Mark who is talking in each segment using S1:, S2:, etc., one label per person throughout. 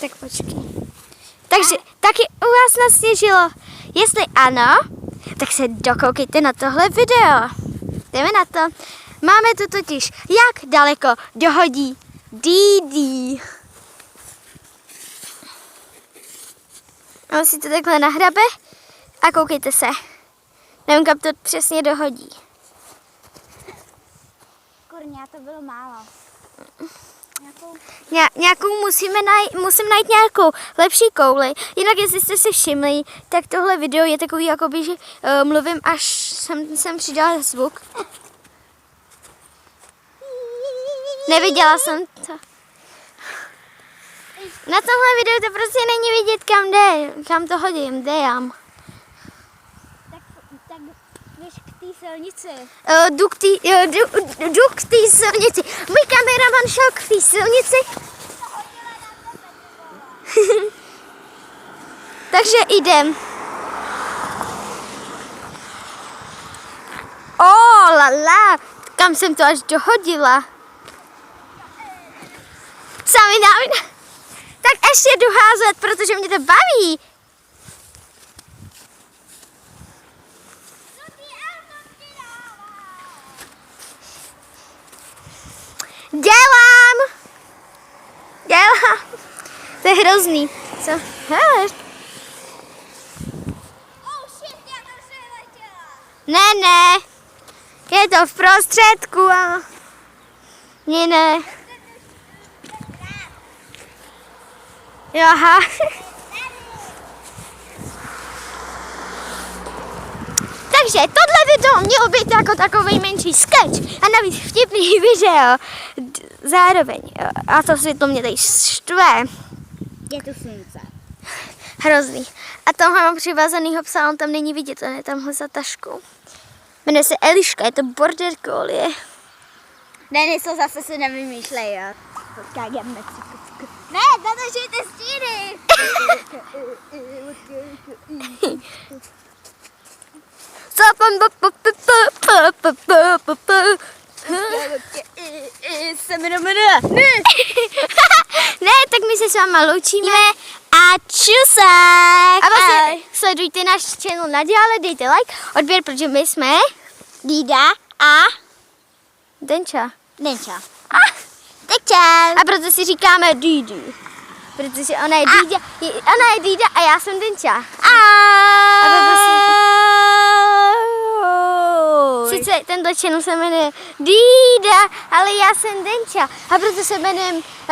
S1: Tak počkej. Takže taky u vás nasněžilo. Jestli ano, tak se dokoukejte na tohle video. Jdeme na to. Máme tu totiž, jak daleko dohodí Didi. On si to takhle nahrabe a koukejte se. Nevím, kam to přesně dohodí.
S2: Kurňa, to bylo málo.
S1: Nějakou musím najít nějakou lepší kouli. Jinak, jestli jste si všimli, tak tohle video je takový, jakoby, že mluvím, až jsem přidala zvuk. Neviděla jsem to. Na tomhle videu to prostě není vidět, kam jde, kam to hodím, kde jam.
S2: Tak běž k té silnici.
S1: Jdu k té silnici. Můj kameraman šel k té silnici. Takže jdem. Lala, kam jsem to až dohodila. Sami dám. Tak ještě jdu házet, protože mě to baví. Dělám. To je hrozný. Co? Hele. Ne. Je to v prostředku. Ne. Aha. Takže tohle video mělo být jako takový menší sketch a navíc vtipný video. Zároveň. A to světlo mě tady štve.
S2: Je to slunce.
S1: Hrozný. A tamhle mám přivázanýho psa, on tam není vidět, on je tamhle za taškou. Jmenuje se Eliška, je to border collie.
S2: Denis, to zase si nevymýšlej, jo. Ne, zadržujte stíny.
S1: Ne, tak my se s váma loučíme a čusek. A vlastně sledujte náš channel nadále, dejte like, odběr, protože my jsme Dida a Denča. A proto si říkáme Didi. Protože ona je Dida a já jsem Denča. A proto sice tenhle channel se jmenuje Dida, ale já jsem Denča. A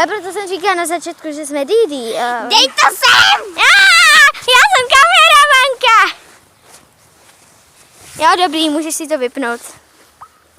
S1: proto jsem říkala na začátku, že jsme Didi.
S2: Dej to sem!
S1: Já jsem kameramanka. Jo, dobrý, můžeš si to vypnout.